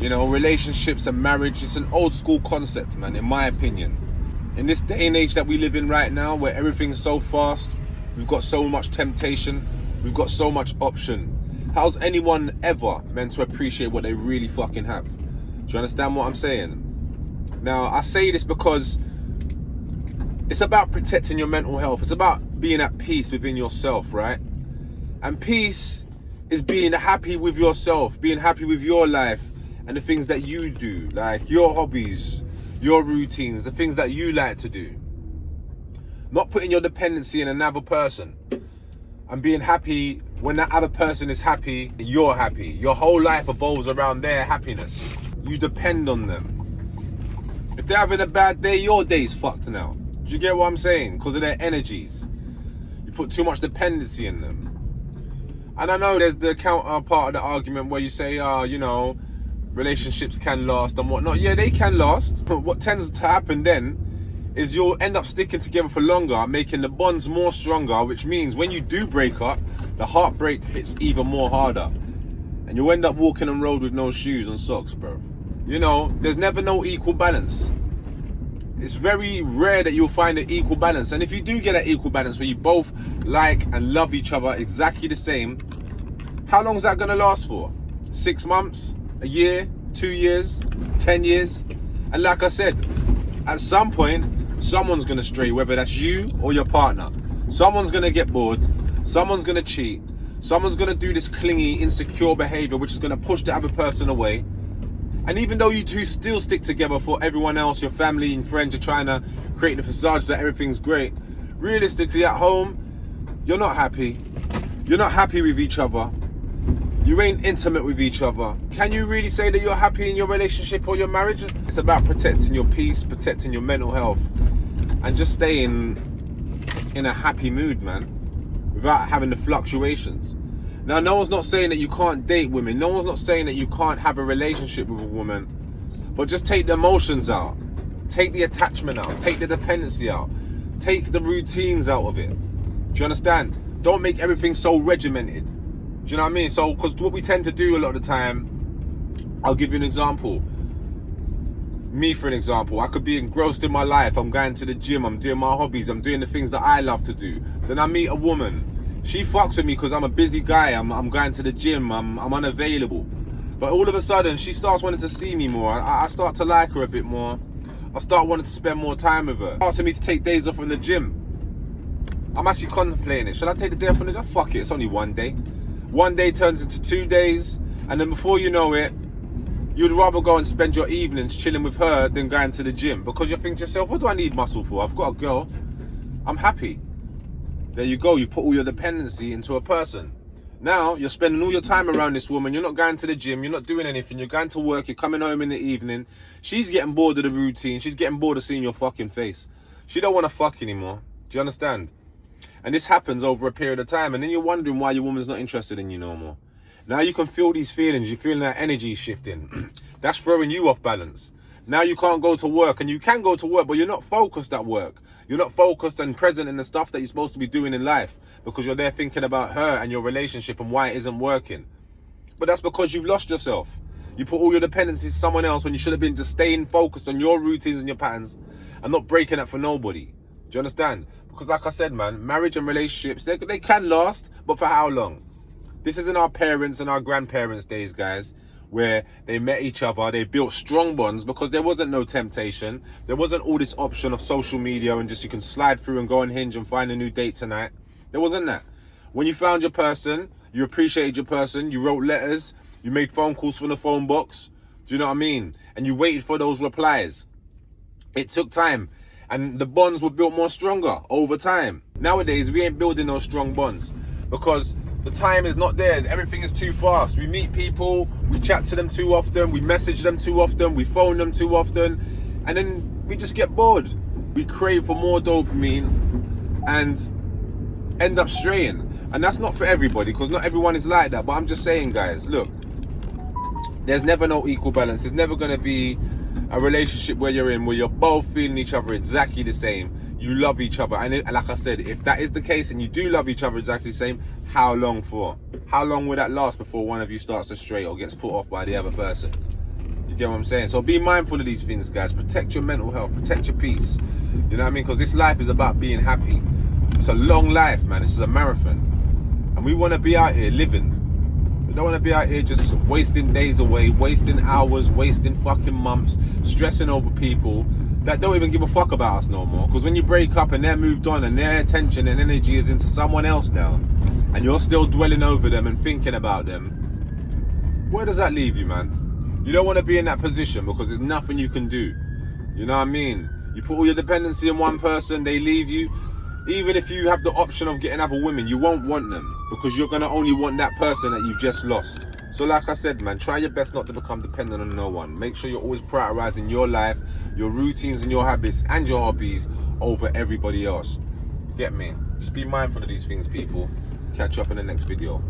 You know, relationships and marriage, it's an old school concept, man, in my opinion. In this day and age that we live in right now, where everything's so fast, we've got so much temptation, we've got so much option. How's anyone ever meant to appreciate what they really fucking have? Do you understand what I'm saying? Now, I say this because it's about protecting your mental health. It's about being at peace within yourself, right? And peace is being happy with yourself, being happy with your life and the things that you do, like your hobbies, your routines, the things that you like to do. Not putting your dependency in another person and being happy when that other person is happy, you're happy. Your whole life evolves around their happiness. You depend on them. If they're having a bad day, your day's fucked now. Do you get what I'm saying? Because of their energies. You put too much dependency in them. And I know there's the counter part of the argument where you say, you know, relationships can last and whatnot. Yeah, they can last. But what tends to happen then is you'll end up sticking together for longer, making the bonds more stronger, which means when you do break up, the heartbreak hits even more harder. And you'll end up walking on road with no shoes and socks, bro. You know, there's never no equal balance. It's very rare that you'll find an equal balance. And if you do get an equal balance where you both like and love each other exactly the same, how long is that going to last for? 6 months? A year? 2 years? 10 years? And like I said, at some point, someone's going to stray, whether that's you or your partner. Someone's going to get bored. Someone's going to cheat. Someone's going to do this clingy, insecure behavior, which is going to push the other person away. And even though you two still stick together for everyone else, your family and friends are trying to create the facade that everything's great, realistically at home, you're not happy. You're not happy with each other. You ain't intimate with each other. Can you really say that you're happy in your relationship or your marriage? It's about protecting your peace, protecting your mental health, and just staying in a happy mood, man, without having the fluctuations. Now, no one's not saying that you can't date women. No one's not saying that you can't have a relationship with a woman. But just take the emotions out. Take the attachment out. Take the dependency out. Take the routines out of it. Do you understand? Don't make everything so regimented. Do you know what I mean? So, because what we tend to do a lot of the time, I'll give you an example. Me, for an example, I could be engrossed in my life. I'm going to the gym. I'm doing my hobbies. I'm doing the things that I love to do. Then I meet a woman. She fucks with me because I'm a busy guy. I'm going to the gym. I'm unavailable. But all of a sudden, she starts wanting to see me more. I start to like her a bit more. I start wanting to spend more time with her. Asking me to take days off from the gym. I'm actually contemplating it. Should I take the day off from the gym? Fuck it. It's only 1 day. 1 day turns into 2 days. And then before you know it, you'd rather go and spend your evenings chilling with her than going to the gym. Because you think to yourself, what do I need muscle for? I've got a girl. I'm happy. There you go, you put all your dependency into a person. Now, you're spending all your time around this woman, you're not going to the gym, you're not doing anything, you're going to work, you're coming home in the evening. She's getting bored of the routine, she's getting bored of seeing your fucking face. She don't want to fuck anymore, do you understand? And this happens over a period of time, and then you're wondering why your woman's not interested in you no more. Now you can feel these feelings, you're feeling that energy shifting. That's throwing you off balance. Now you can't go to work, and you can go to work, but you're not focused at work. You're not focused and present in the stuff that you're supposed to be doing in life because you're there thinking about her and your relationship and why it isn't working. But that's because you've lost yourself. You put all your dependencies to someone else when you should have been just staying focused on your routines and your patterns and not breaking that for nobody. Do you understand? Because like I said, man, marriage and relationships, they can last, but for how long? This isn't our parents and our grandparents' days, guys, where they met each other, they built strong bonds because there wasn't no temptation. There wasn't all this option of social media and just you can slide through and go on Hinge and find a new date tonight. There wasn't that. When you found your person, you appreciated your person, you wrote letters, you made phone calls from the phone box. Do you know what I mean? And you waited for those replies. It took time. And the bonds were built more stronger over time. Nowadays, we ain't building those strong bonds because the time is not there. Everything is too fast. We meet people, we chat to them too often, we message them too often, we phone them too often, and then we just get bored. We crave for more dopamine and end up straying. And that's not for everybody, because not everyone is like that. But I'm just saying, guys, look, there's never no equal balance. There's never going to be a relationship where you're both feeling each other exactly the same. You love each other, and like I said, if that is the case and you do love each other exactly the same, how long for? How long will that last before one of you starts to stray or gets put off by the other person? get what I'm saying? So be mindful of these things, guys. Protect your mental health, protect your peace. You know what I mean? Because this life is about being happy. It's a long life, man. This is a marathon. And we want to be out here living. We don't want to be out here just wasting days away, wasting hours, wasting fucking months, stressing over people that don't even give a fuck about us no more. Because when you break up and they're moved on and their attention and energy is into someone else now, and you're still dwelling over them and thinking about them, where does that leave you, man? You don't want to be in that position because there's nothing you can do. You know what I mean? You put all your dependency on one person, they leave you. Even if you have the option of getting other women, you won't want them because you're going to only want that person that you've just lost. So like I said, man, try your best not to become dependent on no one. Make sure you're always prioritizing your life, your routines and your habits and your hobbies over everybody else. You get me? Just be mindful of these things, people. Catch you up in the next video.